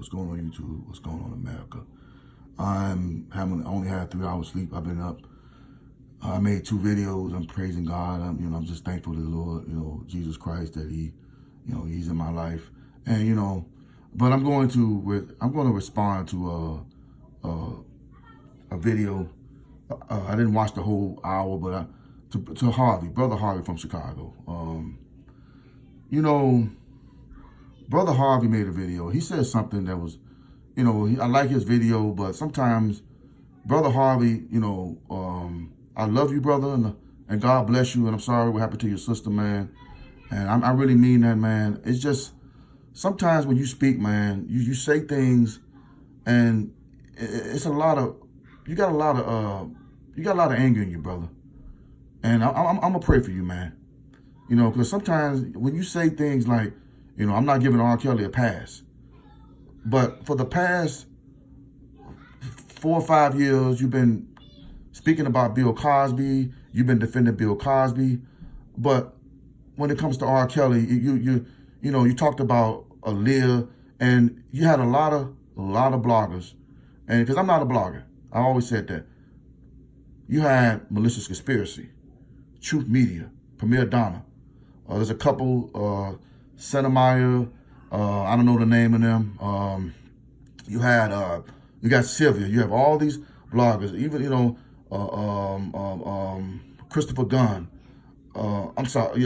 What's going on YouTube? What's going on America? I only had 3 hours sleep. I've been up. I made 2 videos. I'm praising God. I'm just thankful to the Lord, Jesus Christ, that He's in my life. And but I'm going to respond to a video. I didn't watch the whole hour, but to Harvey, Brother Harvey from Chicago. Brother Harvey made a video. He said something that was, I like his video, but sometimes Brother Harvey, I love you, brother, and God bless you, and I'm sorry what happened to your sister, man. And I really mean that, man. It's just, sometimes when you speak, man, you say things, and it's you got a lot of anger in you, brother. And I'm gonna pray for you, man. Because sometimes when you say things like, I'm not giving R. Kelly a pass, but for the past 4 or 5 years, you've been speaking about Bill Cosby. You've been defending Bill Cosby, but when it comes to R. Kelly, you talked about Aaliyah, and you had a lot of bloggers, and because I'm not a blogger, I always said that. You had Malicious Conspiracy, Truth Media, Premier Donna. There's a couple, Senemeyer, I don't know the name of them. You got Sylvia. You have all these bloggers, even, Christopher Gunn.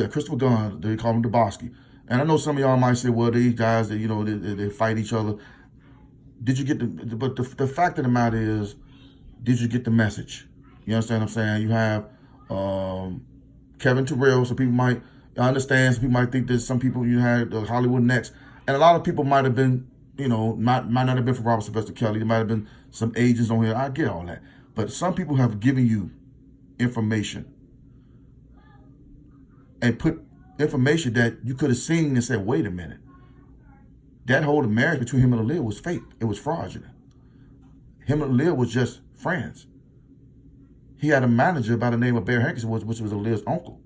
Christopher Gunn, they call him Dubosky. And I know some of y'all might say, well, these guys, they fight each other. Did you get but the fact of the matter is, did you get the message? You understand what I'm saying? You have Kevin Terrell, so people might understand, some people might think that some people, you had Hollywood Next, and a lot of people might have been, might not have been for Robert Sylvester Kelly. There might have been some agents on here. I get all that. But some people have given you information and put information that you could have seen and said, wait a minute. That whole marriage between him and Aaliyah was fake. It was fraudulent. Him and Aaliyah was just friends. He had a manager by the name of Bear Hankinson, which was Aaliyah's uncle.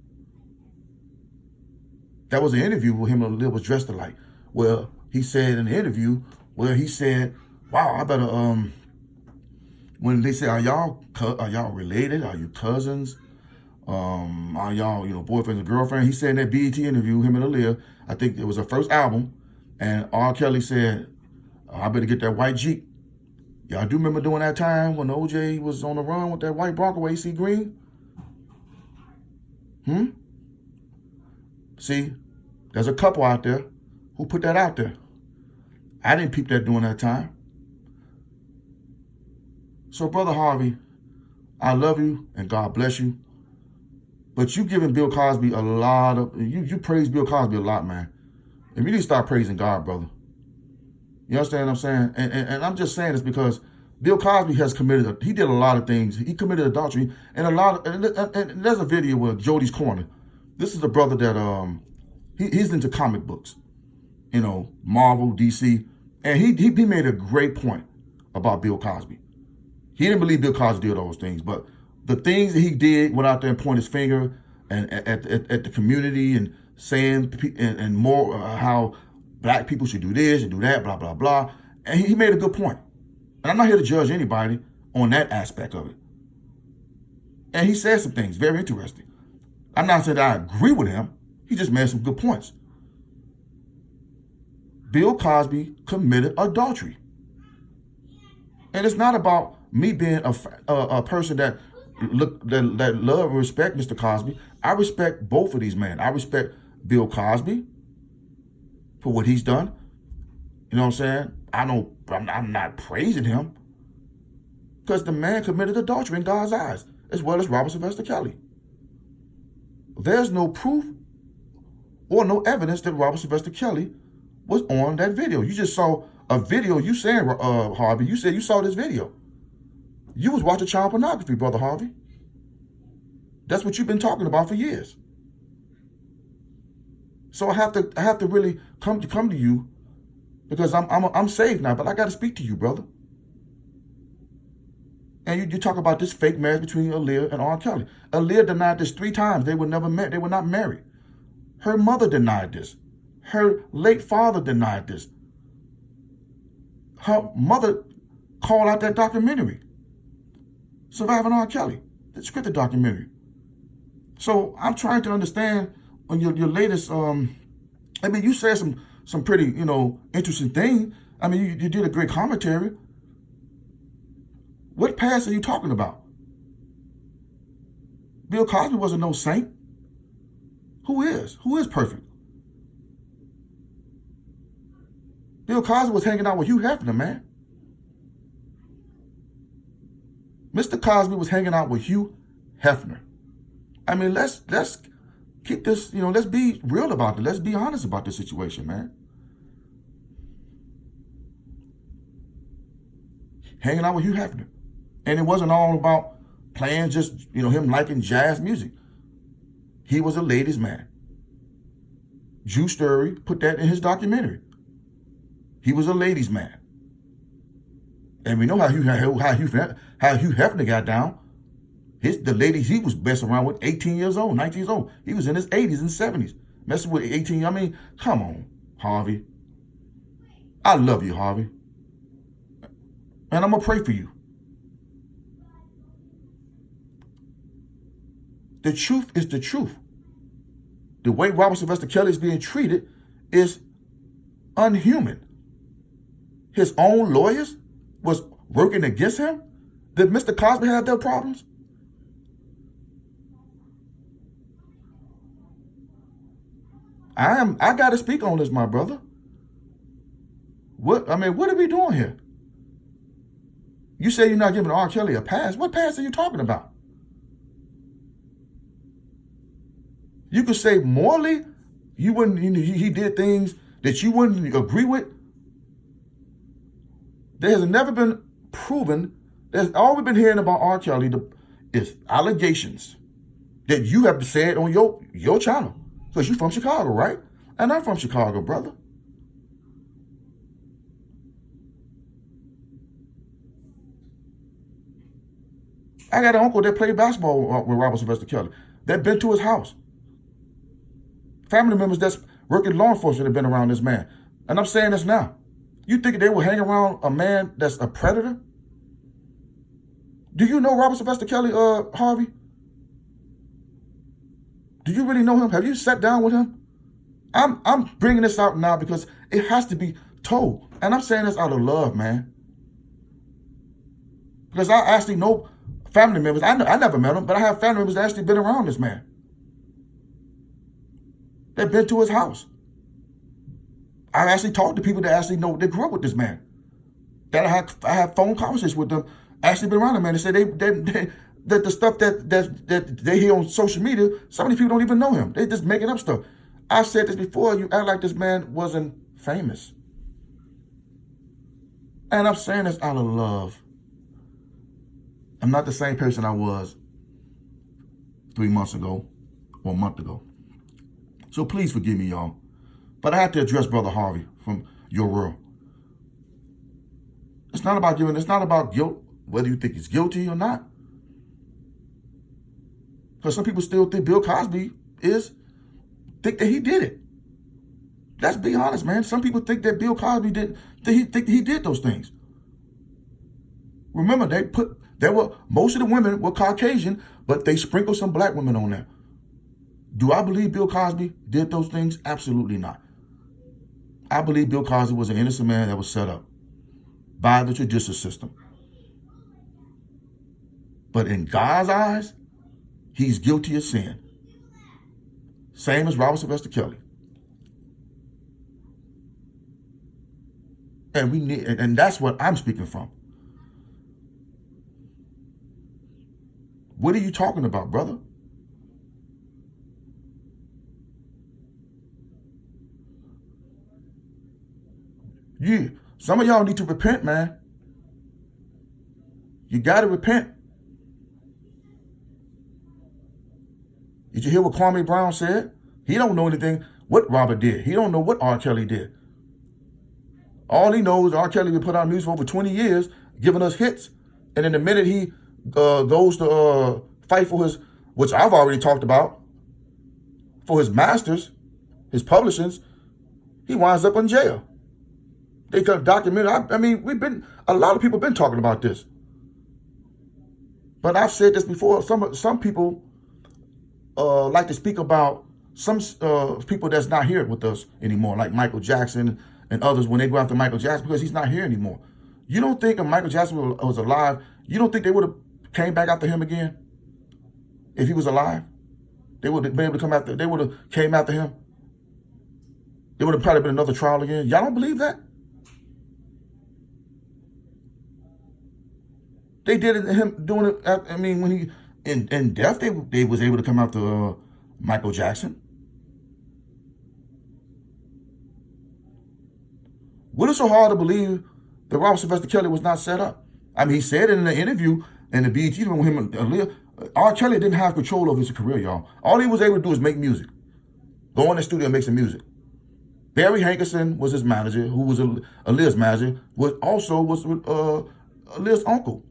That was an interview where him and Aaliyah was dressed alike. Well, he said in the interview, wow, I better, when they say, are y'all related? Are you cousins? Are y'all, boyfriend and girlfriend? He said in that BET interview, him and Aaliyah, I think it was her first album, and R. Kelly said, I better get that white Jeep. Y'all do remember during that time when OJ was on the run with that white Bronco AC Green? See, there's a couple out there who put that out there. I didn't peep that during that time. So, Brother Harvey, I love you and God bless you. But you giving Bill Cosby a lot of, you praise Bill Cosby a lot, man. And you need to start praising God, brother. You understand what I'm saying? And I'm just saying this because Bill Cosby has he did a lot of things. He committed adultery and and there's a video with Jody's Corner. This is a brother that, he's into comic books, Marvel, DC. And he made a great point about Bill Cosby. He didn't believe Bill Cosby did all those things, but the things that he did, went out there and point his finger and at the community and saying and more how black people should do this and do that, blah, blah, blah. And he made a good point. And I'm not here to judge anybody on that aspect of it. And he said some things very interesting. I'm not saying that I agree with him. He just made some good points. Bill Cosby committed adultery. And it's not about me being a person that love and respect Mr. Cosby. I respect both of these men. I respect Bill Cosby for what he's done. You know what I'm saying? I'm not praising him because the man committed adultery in God's eyes, as well as Robert Sylvester Kelly. There's no proof or no evidence that Robert Sylvester Kelly was on that video. You just saw a video. You saying, Harvey, you said you saw this video. You was watching child pornography, Brother Harvey. That's what you've been talking about for years. So I have to really come to you because I'm saved now, but I got to speak to you, brother. And you talk about this fake marriage between Aaliyah and R. Kelly. Aaliyah denied this 3 times. They were never married. They were not married. Her mother denied this. Her late father denied this. her mother called out that documentary, Surviving R. Kelly, the scripted documentary. So I'm trying to understand on your latest, I mean, you said some pretty, interesting things. I mean, you did a great commentary. What past are you talking about? Bill Cosby wasn't no saint. Who is? Who is perfect? Bill Cosby was hanging out with Hugh Hefner, man. Mr. Cosby was hanging out with Hugh Hefner. I mean, let's keep this, let's be real about it. Let's be honest about this situation, man. Hanging out with Hugh Hefner. And it wasn't all about playing just, him liking jazz music. He was a ladies' man. Drew Story put that in his documentary. He was a ladies' man. And we know how Hugh Hefner got down. The ladies he was messing around with, 18 years old, 19 years old. He was in his 80s and 70s. Messing with 18, I mean, come on, Harvey. I love you, Harvey. And I'm going to pray for you. The truth is the truth. The way Robert Sylvester Kelly is being treated is unhuman. His own lawyers was working against him. Did Mr. Cosby have their problems? I got to speak on this, my brother. What are we doing here? You say you're not giving R. Kelly a pass. What pass are you talking about? You could say morally, you wouldn't. He did things that you wouldn't agree with. There has never been proven. There's all we've been hearing about R. Kelly is allegations that you have said on your channel. Because you're from Chicago, right? And I'm from Chicago, brother. I got an uncle that played basketball with Robert Sylvester Kelly. That been to his house. Family members that's working law enforcement have been around this man. And I'm saying this now. You think they will hang around a man that's a predator? Do you know Robert Sylvester Kelly, Harvey? Do you really know him? Have you sat down with him? I'm bringing this out now because it has to be told. And I'm saying this out of love, man. Because I actually know family members. I never met him, but I have family members that actually been around this man. They've been to his house. I actually talked to people that actually know, they grew up with this man. That I had phone conversations with them, actually been around the man. They say that the stuff that they hear on social media, some of these people don't even know him. They just making up stuff. I've said this before, you act like this man wasn't famous. And I'm saying this out of love. I'm not the same person I was 3 months ago or a month ago. So please forgive me, y'all. But I have to address Brother Harvey from your world. It's not about guilt, whether you think he's guilty or not. Because some people still think Bill Cosby think that he did it. Let's be honest, man. Some people think that Bill Cosby think he did those things. Remember, most of the women were Caucasian, but they sprinkled some black women on there. Do I believe Bill Cosby did those things? Absolutely not. I believe Bill Cosby was an innocent man that was set up by the judicial system. But in God's eyes, he's guilty of sin. Same as Robert Sylvester Kelly. And that's what I'm speaking from. What are you talking about, brother? Some of y'all need to repent, man. You got to repent. Did you hear what Kwame Brown said? He don't know anything what Robert did. He don't know what R. Kelly did. All he knows, R. Kelly been put out music for over 20 years, giving us hits. And in the minute he goes to fight for his, which I've already talked about, for his masters, his publishings, he winds up in jail. They could document it. I mean, a lot of people been talking about this. But I've said this before. Some people like to speak about some people that's not here with us anymore, like Michael Jackson and others, when they go after Michael Jackson because he's not here anymore. You don't think if Michael Jackson was alive, you don't think they would have came back after him again? If he was alive? They would have been able to come after, they would have came after him? There would have probably been another trial again. Y'all don't believe that? They did it, him doing it, I mean, when he, in death, they was able to come after Michael Jackson. What is so hard to believe that Robert Sylvester Kelly was not set up? I mean, he said it in the interview in the BET with him and Aaliyah. R. Kelly didn't have control over his career, y'all. All he was able to do was make music. Go in the studio and make some music. Barry Hankerson was his manager, who was Aaliyah's manager, was Aaliyah's uncle.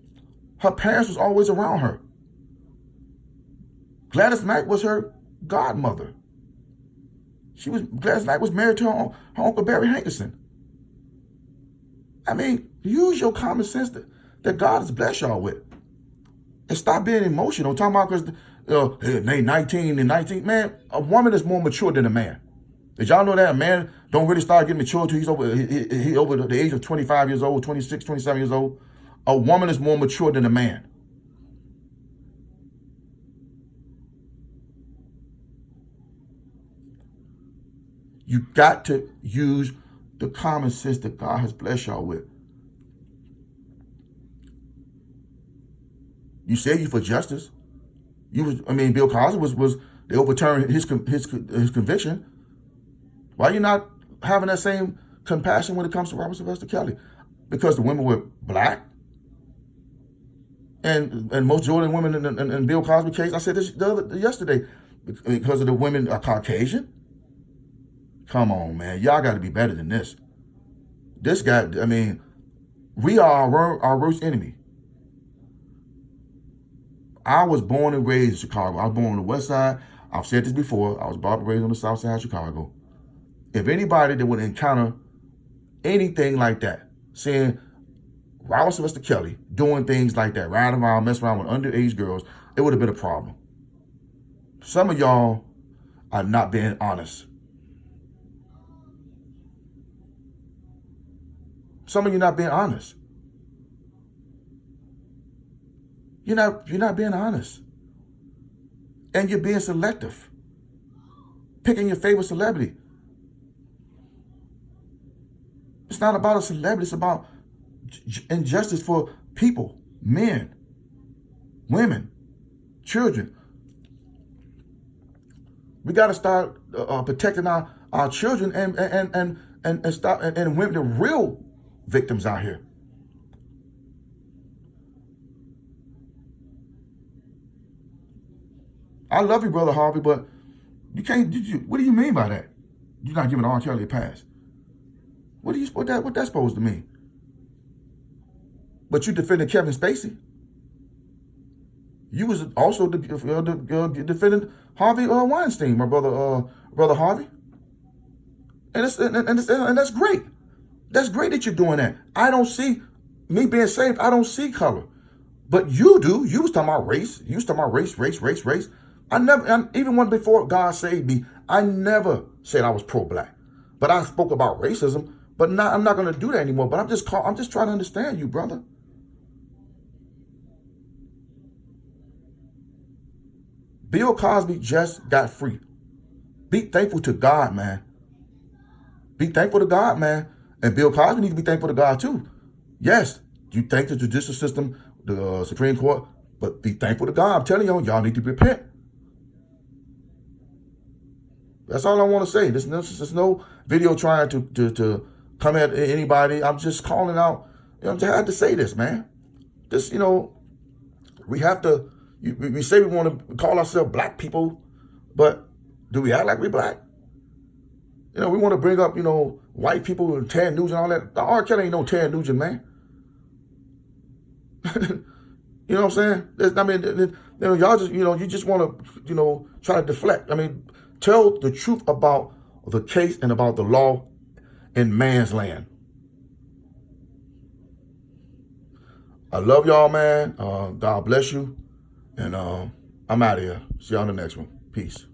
Her parents was always around her. Gladys Knight was her godmother. Gladys Knight was married to her uncle Barry Hankerson. I mean, use your common sense that God has blessed y'all with. And stop being emotional. Talking about because they 19 and 19. Man, a woman is more mature than a man. Did y'all know that a man don't really start getting mature until he's over the age of 25 years old, 26, 27 years old? A woman is more mature than a man. You got to use the common sense that God has blessed y'all with. You say you for justice. Bill Cosby was they overturned his conviction. Why you not having that same compassion when it comes to Robert Sylvester Kelly? Because the women were black, and most Jordan women in Bill Cosby case. I said this yesterday, because of the women are Caucasian. Come on, man, y'all got to be better than this. This guy, I mean, we are our worst enemy. I was born and raised in Chicago. I was born on the west side. I've said this before. I was born and raised on the south side of Chicago. If anybody that would encounter anything like that, seeing Robert Sylvester Kelly doing things like that, riding around, messing around with underage girls, it would have been a problem. Some of y'all are not being honest. Some of you not being honest. You're not being honest. And you're being selective. Picking your favorite celebrity. It's not about a celebrity, it's about injustice for people, men, women, children. We got to start protecting our children and stop and women, the real victims out here. I love you, Brother Harvey, but you can't. What do you mean by that? You're not giving R. Kelly a pass. What that's supposed to mean? But you defended Kevin Spacey. You was also defending Harvey Weinstein, my brother Harvey. And that's great. That's great that you're doing that. I don't see me being saved. I don't see color, but you do. You was talking about race. You was talking about race. I never, even when before God saved me, I never said I was pro-black, but I spoke about racism. But now I'm not going to do that anymore. But I'm just trying to understand you, brother. Bill Cosby just got free. Be thankful to God, man. Be thankful to God, man. And Bill Cosby needs to be thankful to God too. Yes, you thank the judicial system, the Supreme Court, but be thankful to God. I'm telling y'all need to repent. That's all I want to say. There's no video trying to come at anybody. I'm just calling out. I had to say this, man. This, we have to. We say we want to call ourselves black people, but do we act like we're black? We want to bring up, white people and Ted Nugent and all that. R. Kelly ain't no Ted Nugent, man. You know what I'm saying? Y'all just, you just want to, try to deflect. Tell the truth about the case and about the law in man's land. I love y'all, man. God bless you. And I'm out of here. See y'all in the next one. Peace.